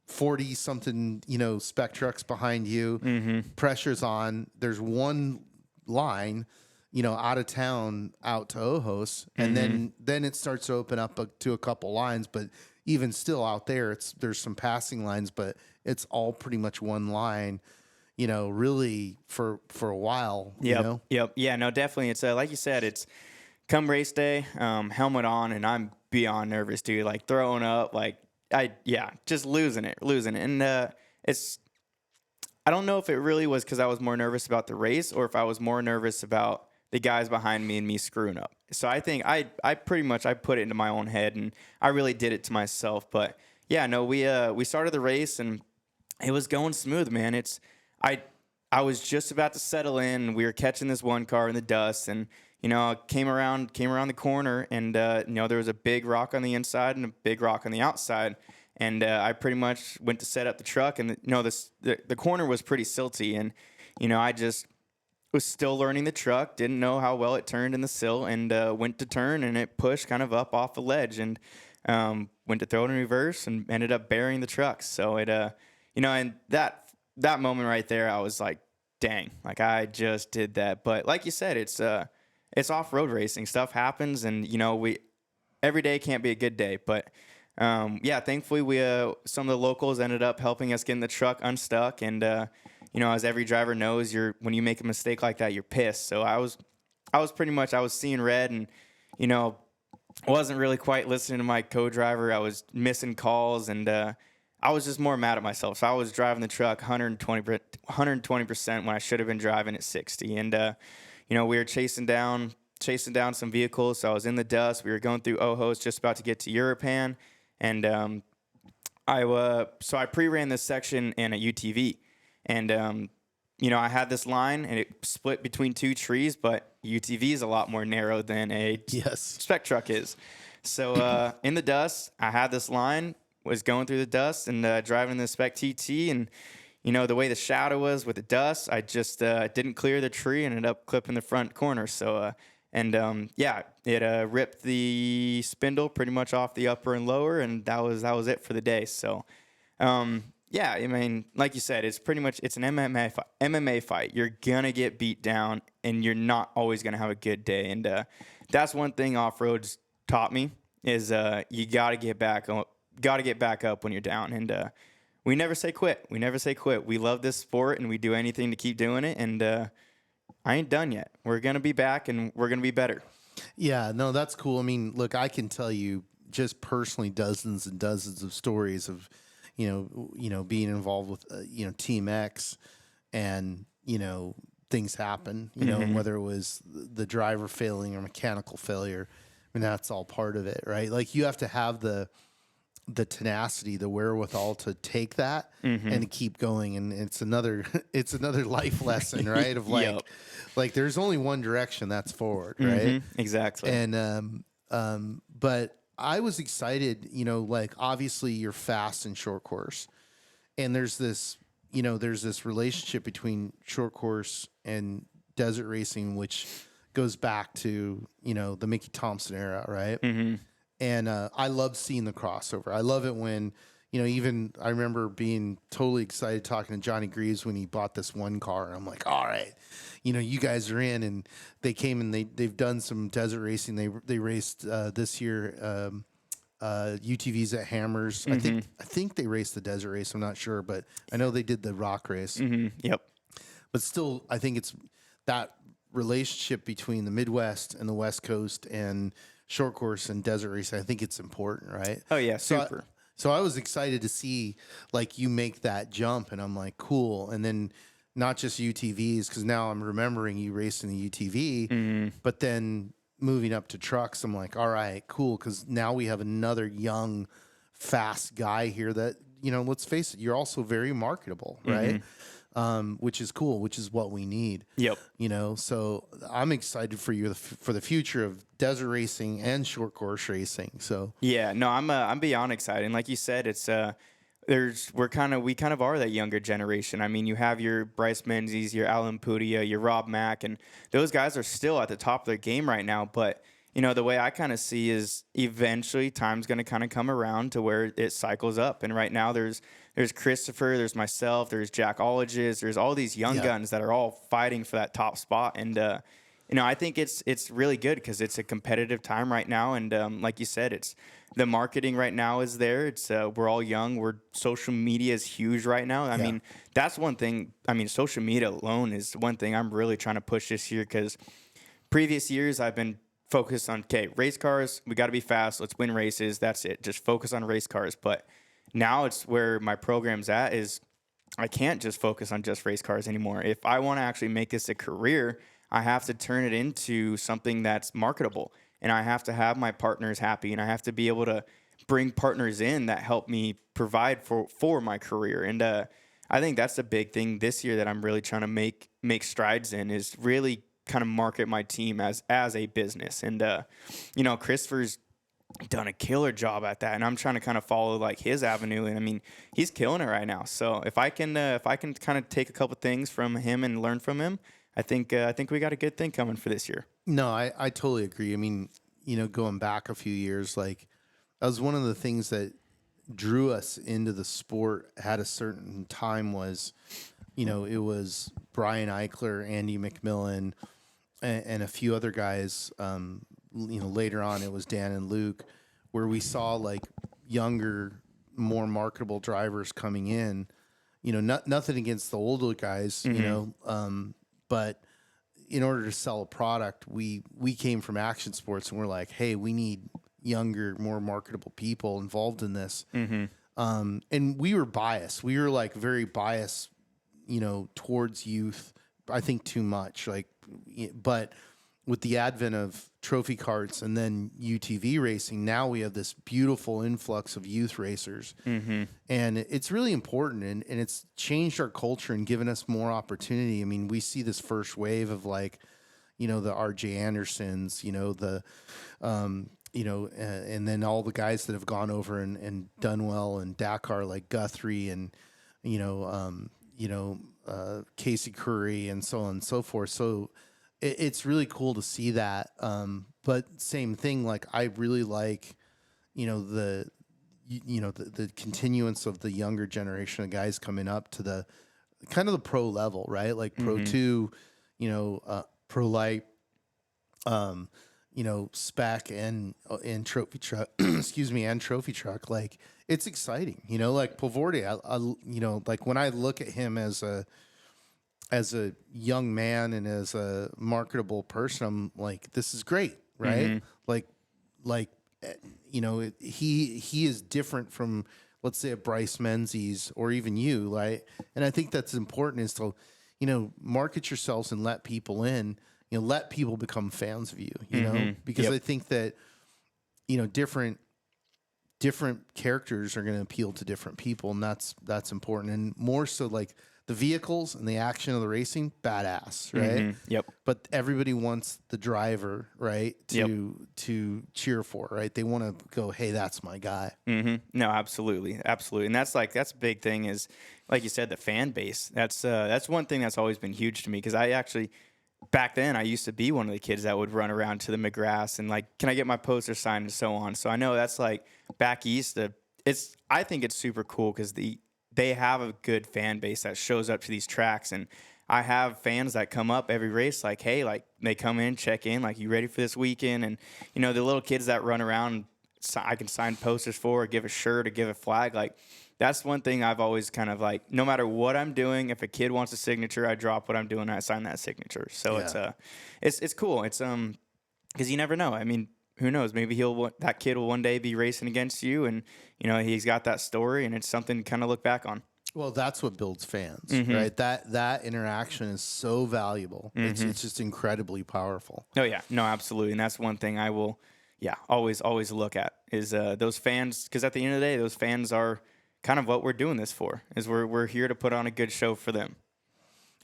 40 something spec trucks behind you. Mm-hmm. Pressure's on. There's one line out of town out to Ojos, and mm-hmm. then it starts to open up to a couple lines, but even still out there, there's some passing lines, but it's all pretty much one line, really for a while. Yep. Yeah, no, definitely. It's like you said, it's come race day, helmet on, and I'm beyond nervous, dude. Like, throwing up, like just losing it. And I don't know if it really was because I was more nervous about the race or if I was more nervous about the guys behind me and me screwing up. So I think I pretty much put it into my own head, and I really did it to myself. But yeah, no, we started the race and it was going smooth, man. I was just about to settle in. We were catching this one car in the dust, and I came around the corner, and there was a big rock on the inside and a big rock on the outside, and I pretty much went to set up the truck, and the corner was pretty silty, and I just was still learning the truck, didn't know how well it turned in the sill, and went to turn, and it pushed kind of up off the ledge, and went to throw it in reverse and ended up burying the truck. So it, and that moment right there, I was like, dang, like, I just did that. But like you said, it's off-road racing. Stuff happens, and every day can't be a good day. But thankfully we some of the locals ended up helping us getting the truck unstuck, and as every driver knows, when you make a mistake like that, you're pissed. So I was seeing red, and wasn't really quite listening to my co-driver. I was missing calls, and I was just more mad at myself. So I was driving the truck 120% when I should have been driving at 60. And we were chasing down some vehicles. So I was in the dust. We were going through Ojos, just about to get to Europan, and So I pre-ran this section in a UTV, and I had this line, and it split between two trees, but UTV is a lot more narrow than a spec truck is. So in the dust, I had this line, was going through the dust and driving the spec TT, and the way the shadow was with the dust, I just didn't clear the tree and ended up clipping the front corner. So it ripped the spindle pretty much off the upper and lower, and that was it for the day. So I mean, like you said, it's an MMA fight. You're gonna get beat down, and you're not always gonna have a good day. And that's one thing off-road's taught me is you gotta get back up when you're down. And we never say quit. We love this sport, and we do anything to keep doing it. And I ain't done yet. We're gonna be back, and we're gonna be better. Yeah, no, that's cool. I mean, look, I can tell you just personally dozens and dozens of stories of being involved with, Team X, and, things happen, whether it was the driver failing or mechanical failure. I mean, that's all part of it, right? Like, you have to have the tenacity, the wherewithal to take that and to keep going. And it's another life lesson, right? Of like there's only one direction, that's forward, right? Exactly. And, but I was excited, like, obviously you're fast and short course, and there's this relationship between short course and desert racing, which goes back to, the Mickey Thompson era, right? And I love seeing the crossover. I love it when, even I remember being totally excited talking to Johnny Greaves when he bought this one car. And I'm like, all right, you guys are in. And they came and they've done some desert racing. They raced this year UTVs at Hammers. I think they raced the desert race. I'm not sure, but I know they did the rock race. Yep. But still, I think it's that relationship between the Midwest and the West Coast and short course and desert race. I think it's important, right? Oh yeah, super. So I was excited to see like you make that jump, and I'm like, cool. And then not just UTVs, because now I'm remembering you racing the UTV, but then moving up to trucks, I'm like, all right, cool, because now we have another young, fast guy here that, let's face it, you're also very marketable, right? Which is cool, which is what we need. Yep. So I'm excited for you for the future of desert racing and short course racing. So yeah, no, I'm beyond excited. And like you said, it's we kind of are that younger generation. I mean, you have your Bryce Menzies, your Alan Pudia, your Rob Mack, and those guys are still at the top of their game right now. But the way I kind of see is eventually time's going to kind of come around to where it cycles up. And right now there's Christopher, there's myself, there's Jack Olliges, there's all these young guns that are all fighting for that top spot. And, I think it's really good because it's a competitive time right now. And like you said, it's the marketing right now is there. It's we're all young. Social media is huge right now. I mean, that's one thing. I mean, social media alone is one thing I'm really trying to push this year, because previous years I've been focused on, okay, race cars, we got to be fast. Let's win races. That's it. Just focus on race cars. But now it's where my program's at is I can't just focus on just race cars anymore. If I want to actually make this a career, I have to turn it into something that's marketable, and I have to have my partners happy, and I have to be able to bring partners in that help me provide for my career. And I think that's the big thing this year that I'm really trying to make strides in, is really kind of market my team as a business. And Christopher's done a killer job at that, and I'm trying to kind of follow like his avenue. And I mean, he's killing it right now. So if I can kind of take a couple things from him and learn from him, I think we got a good thing coming for this year. No, I totally agree. I mean, going back a few years, like that was one of the things that drew us into the sport at a certain time was, it was Brian Eichler, Andy McMillan, and a few other guys. Later on it was Dan and Luke, where we saw like younger, more marketable drivers coming in. Nothing against the older guys, but in order to sell a product, we came from action sports, and we're like, hey, we need younger, more marketable people involved in this. And we were biased. We were like very biased, towards youth. I think too much. But with the advent of trophy carts and then UTV racing, now we have this beautiful influx of youth racers. And it's really important, and it's changed our culture and given us more opportunity. I mean, we see this first wave of like, you know, the RJ Andersons, you know, you know, and then all the guys that have gone over and done well in Dakar, like Guthrie and, you know, Casey Curry and so on and so forth. So it's really cool to see that. But same thing, like I really like, you know, the continuance of the younger generation of guys coming up to the kind of the pro level, right? Like Pro 2, you know, Pro Light, you know, spec and trophy truck, excuse me, and trophy truck. Like it's exciting, you know, like Pavorde, I you know, like when I look at him as a young man and as a marketable person, I'm like, this is great, right? Like, you know, he is different from, let's say, a Bryce Menzies or even you, right? And I think that's important is to, you know, market yourselves and let people in, you know, let people become fans of you, you know, because I think that, you know, different characters are going to appeal to different people, and that's important. And more so like the vehicles and the action of the racing, badass, right? Yep. But everybody wants the driver, right, to cheer for, right? They want to go, hey, that's my guy. No, absolutely, absolutely, and that's a big thing. Is like you said, the fan base. That's one thing that's always been huge to me because I actually. Back then, I used to be one of the kids that would run around to the McGraths and like, can I get my poster signed and so on. So I know that's like back east. I think it's super cool because they have a good fan base that shows up to these tracks, and I have fans that come up every race like, hey, like they come in, check in, like, you ready for this weekend? And you know, the little kids that run around, I can sign posters for, or give a shirt, or give a flag, like. That's one thing I've always kind of like, no matter what I'm doing, if a kid wants a signature, I drop what I'm doing, I sign that signature. So it's cool. It's because you never know. I mean, who knows? Maybe that kid will one day be racing against you, and you know he's got that story, and it's something to kind of look back on. Well, that's what builds fans, right? That interaction is so valuable. It's just incredibly powerful. Oh yeah, no, absolutely, and that's one thing I will, always look at is those fans, because at the end of the day, those fans are kind of what we're doing this for, is we're here to put on a good show for them.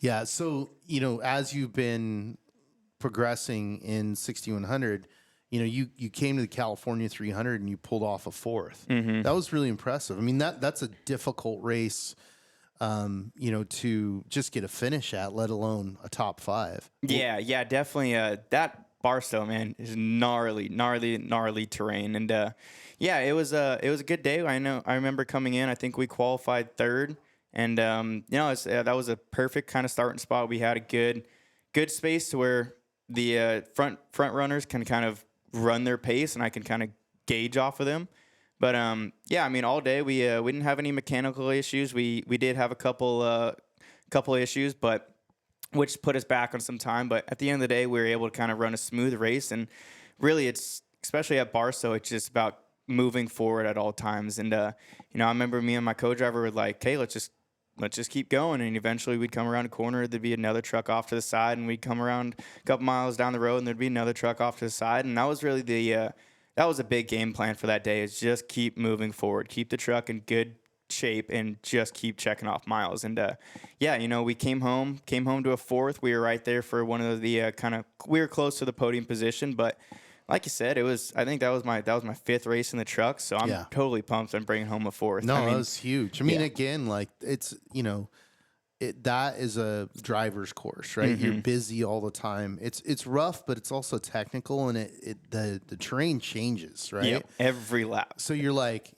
Yeah. So, you know, as you've been progressing in 6100, you know, you came to the California 300 and you pulled off a fourth. That was really impressive. I mean, that's a difficult race, you know, to just get a finish at, let alone a top five. Yeah, definitely. That Barstow, man, is gnarly terrain, and it was a good day. I remember coming in. I think we qualified third, and you know, that was a perfect kind of starting spot. We had a good space to where the front runners can kind of run their pace, and I can kind of gauge off of them. But I mean, all day we didn't have any mechanical issues. We did have a couple issues, but which put us back on some time. But at the end of the day, we were able to kind of run a smooth race. And really, it's especially at Barstow, it's just about moving forward at all times. And you know, I remember me and my co-driver were like, "Hey, let's just keep going." And eventually, we'd come around a corner, there'd be another truck off to the side, and we'd come around a couple miles down the road, and there'd be another truck off to the side. And that was really that was a big game plan for that day. Is just keep moving forward, keep the truck in good shape, and just keep checking off miles. And you know, we came home to a fourth. We were right there for one of the we were close to the podium position, but like you said, I think that was my fifth race in the truck, so I'm totally pumped on bringing home a fourth. No, that was huge. I mean, again, like it's, you know, that is a driver's course, right? You're busy all the time. It's rough, but it's also technical, and the terrain changes, right? Yep. Every lap. So you're like,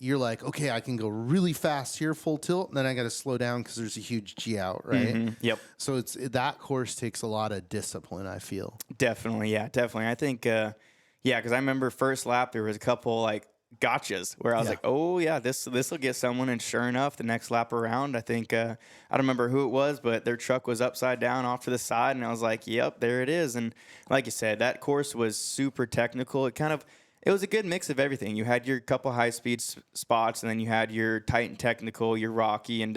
okay, I can go really fast here, full tilt, and then I got to slow down because there's a huge G out, right? Yep. So that course takes a lot of discipline, I feel. Definitely. I think, because I remember first lap there was a couple like gotchas where I was like, oh yeah, this will get someone. And sure enough, the next lap around, I think I don't remember who it was, but their truck was upside down off to the side, and I was like, yep, there it is. And like you said, that course was super technical. It was a good mix of everything. You had your couple high speed spots, and then you had your tight and technical, your rocky, and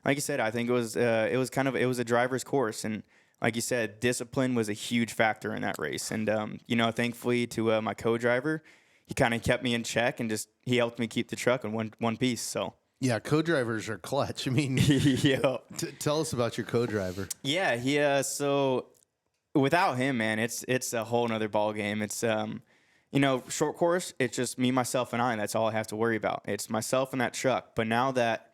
like you said, I think it was a driver's course. And like you said, discipline was a huge factor in that race. And, thankfully to my co-driver, he kind of kept me in check and he helped me keep the truck in one piece. So. Yeah, co-drivers are clutch. I mean, yeah. Tell us about your co-driver. Yeah, so without him, man, it's a whole nother ball game. It's short course, it's just me, myself, and I, and that's all I have to worry about. It's myself and that truck. But now that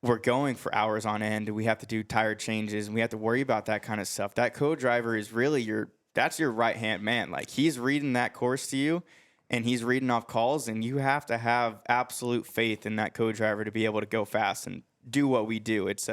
we're going for hours on end, we have to do tire changes, and we have to worry about that kind of stuff. That co-driver is really your right-hand man. Like, he's reading that course to you, and he's reading off calls, and you have to have absolute faith in that co-driver to be able to go fast and do what we do. It's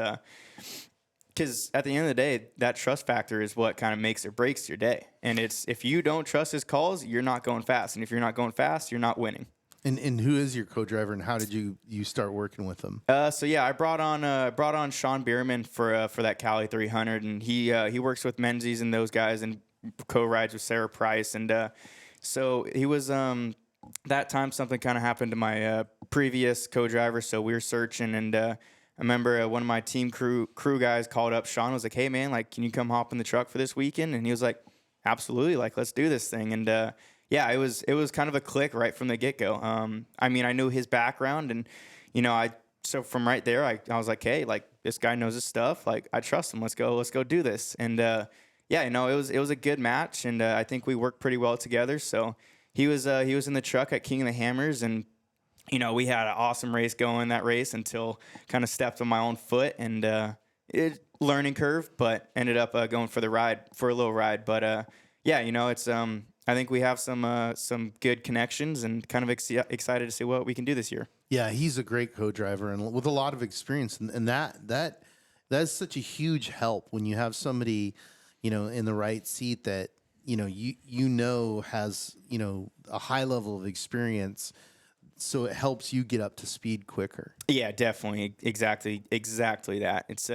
because at the end of the day, that trust factor is what kind of makes or breaks your day. And it's, if you don't trust his calls, you're not going fast. And if you're not going fast, you're not winning. And who is your co-driver, and how did you start working with him? I brought on Sean Bierman for that Cali 300, and he works with Menzies and those guys, and co-rides with Sarah Price. And so he was that time something kind of happened to my previous co-driver, so we were searching, and I remember one of my team crew guys called up Sean, was like, "Hey man, like, can you come hop in the truck for this weekend?" And he was like, "Absolutely, like, let's do this thing." And it was kind of a click right from the get-go. I knew his background, and so from right there, I was like, "Hey, like, this guy knows his stuff. Like, I trust him. Let's go do this." And it was a good match, and I think we worked pretty well together. So he was in the truck at King of the Hammers, and we had an awesome race going that race until kind of stepped on my own foot, and learning curve, but ended up going for a little ride. But it's I think we have some good connections, and kind of excited to see what we can do this year. Yeah, he's a great co-driver and with a lot of experience, and that is such a huge help when you have somebody, in the right seat that has a high level of experience, so it helps you get up to speed quicker. Yeah, definitely, exactly that. It's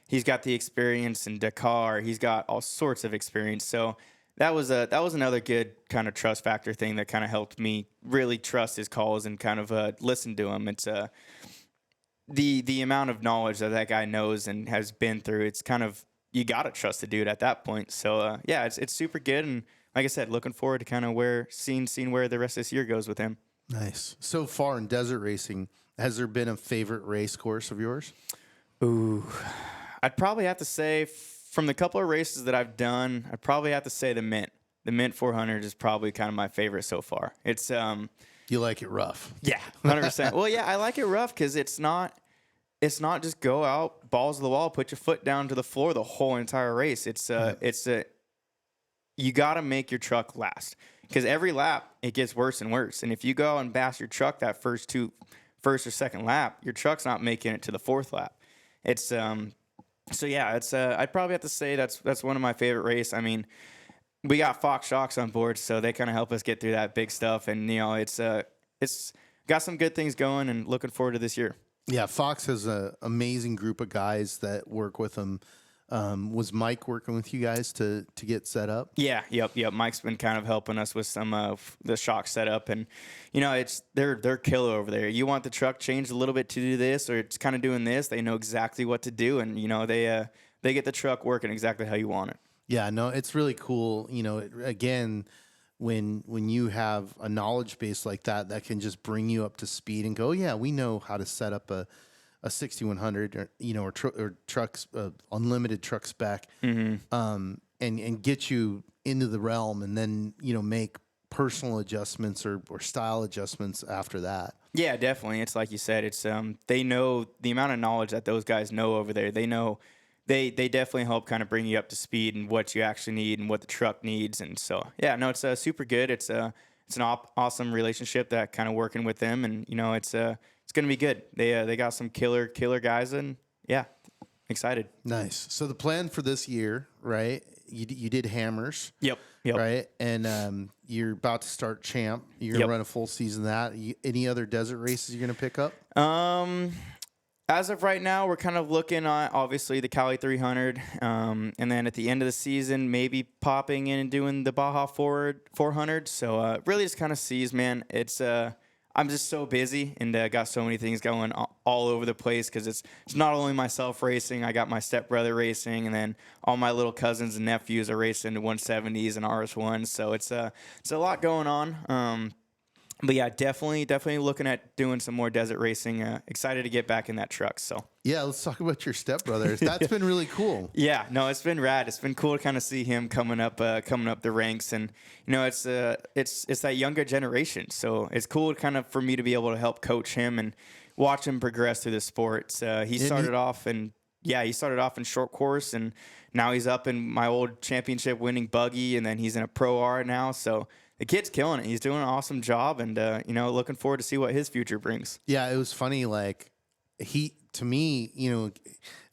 he's got the experience in Dakar. He's got all sorts of experience, so. That was another good kind of trust factor thing that kind of helped me really trust his calls and kind of listen to him. It's the amount of knowledge that guy knows and has been through. It's kind of, you gotta trust the dude at that point. So it's super good, and like I said, looking forward to kind of seeing where the rest of this year goes with him. Nice. So far in desert racing, has there been a favorite race course of yours? Ooh, I'd probably have to say, from the couple of races that I've done, I'd probably have to say the Mint. The Mint 400 is probably kind of my favorite so far. It's you like it rough. Yeah, 100%. Well, yeah, I like it rough because it's not just go out, balls to the wall, put your foot down to the floor the whole entire race. You got to make your truck last, because every lap it gets worse and worse. And if you go out and bash your truck that first or second lap, your truck's not making it to the fourth lap. It's I'd probably have to say that's one of my favorite race. I mean, we got Fox Shocks on board, so they kind of help us get through that big stuff, and it's got some good things going, and looking forward to this year. Yeah, Fox has an amazing group of guys that work with them. Was Mike working with you guys to get set up? Yeah, yep. Mike's been kind of helping us with some of the shock setup, and they're killer over there. You want the truck changed a little bit to do this, or it's kind of doing this. They know exactly what to do, and they get the truck working exactly how you want it. Yeah, no, it's really cool. Again, when you have a knowledge base like that can just bring you up to speed and go, yeah, we know how to set up a 6100 or trucks, unlimited truck spec, and get you into the realm, and then make personal adjustments or style adjustments after that. Yeah, definitely. It's like you said, it's they know the amount of knowledge that those guys know over there. They know they definitely help kind of bring you up to speed and what you actually need and what the truck needs. And so it's super good. It's an awesome relationship that kind of working with them, and it's going to be good. They got some killer guys, and excited. Nice. So the plan for this year, right? You did Hammers. Yep. Right, and you're about to start Champ. You're gonna run a full season of that. Any other desert races you're gonna pick up? As of right now, we're kind of looking at obviously the Cali 300, and then at the end of the season, maybe popping in and doing the Baja 400. So really just kind of sees, man. It's I'm just so busy and got so many things going all over the place because it's not only myself racing. I got my stepbrother racing, and then all my little cousins and nephews are racing 170s and RS1s. So it's a lot going on. But yeah, definitely looking at doing some more desert racing. Excited to get back in that truck. So Yeah, let's talk about your stepbrother. That's been really cool. yeah, no, it's been rad. It's been cool to kind of see him coming up the ranks, and it's that younger generation. So it's cool kind of for me to be able to help coach him and watch him progress through the sports. He started off in short course, and now he's up in my old championship winning buggy, and then he's in a Pro R now. So the kid's killing it. He's doing an awesome job, and looking forward to see what his future brings. Yeah, it was funny. Like to me,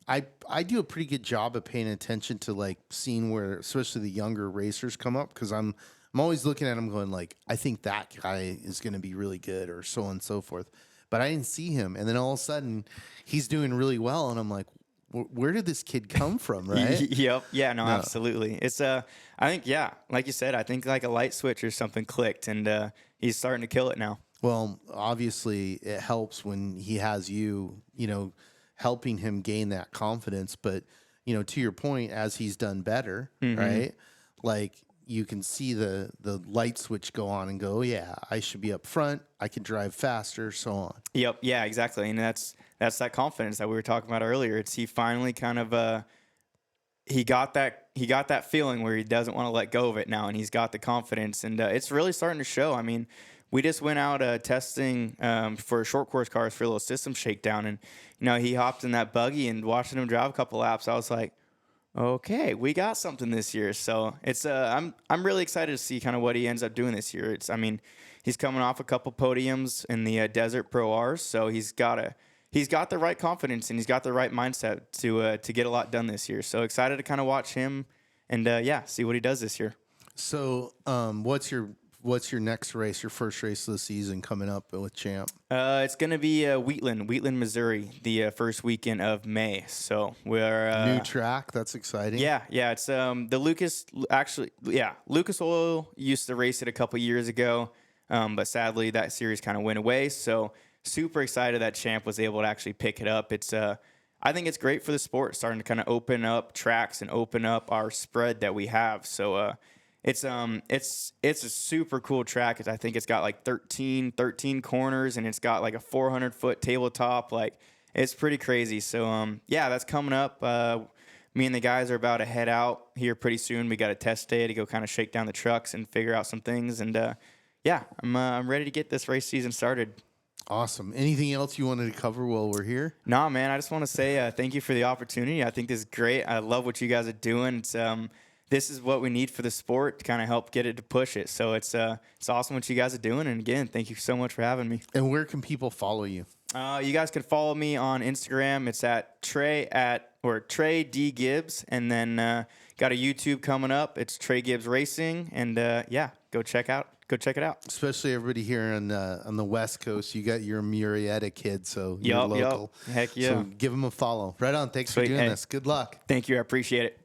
I do a pretty good job of paying attention to like seeing where, especially the younger racers come up, because I'm always looking at him going like, I think that guy is going to be really good, or so on and so forth. But I didn't see him, and then all of a sudden, he's doing really well, and I'm like, where did this kid come from, right? Yep. Yeah, no, absolutely. It's I think, yeah, like you said, I think like a light switch or something clicked, and he's starting to kill it now. Well, obviously it helps when he has you, helping him gain that confidence. But, to your point, as he's done better, right? Like you can see the light switch go on and go, yeah, I should be up front. I can drive faster, so on. Yep. Yeah, exactly. And that's that confidence that we were talking about earlier. It's he finally kind of he got that feeling where he doesn't want to let go of it now, and he's got the confidence, and it's really starting to show. I mean, we just went out testing for short course cars for a little system shakedown, and he hopped in that buggy, and watching him drive a couple laps, I was like, okay, we got something this year. So it's I'm really excited to see kind of what he ends up doing this year. He's coming off a couple podiums in the Desert Pro Rs, so he's got the right confidence, and he's got the right mindset to get a lot done this year. So excited to kind of watch him and see what he does this year. So what's your next race, your first race of the season coming up with Champ? It's going to be Wheatland, Missouri, the first weekend of May. So we're new track. That's exciting. Yeah. It's the Lucas Oil used to race it a couple years ago, but sadly that series kind of went away. So super excited that Champ was able to actually pick it up. It's I think it's great for the sport, starting to kind of open up tracks and open up our spread that we have. So it's a super cool track. I think it's got like 13 corners, and it's got like a 400-foot tabletop. Like, it's pretty crazy. So that's coming up. Me and the guys are about to head out here pretty soon. We got a test day to go kind of shake down the trucks and figure out some things. And I'm ready to get this race season started. Awesome. Anything else you wanted to cover while we're here? Nah, man. I just want to say thank you for the opportunity. I think this is great. I love what you guys are doing. It's this is what we need for the sport to kind of help get it to push it. So it's awesome what you guys are doing. And again, thank you so much for having me. And where can people follow you? You guys can follow me on Instagram. It's at Trey D Gibbs, and then got a YouTube coming up. It's Trey Gibbs Racing, and go check it out. Especially everybody here on the West Coast. You got your Murrieta kid, so you're local. Heck yeah. So give them a follow. Right on. Thanks for doing this. Good luck. Thank you. I appreciate it.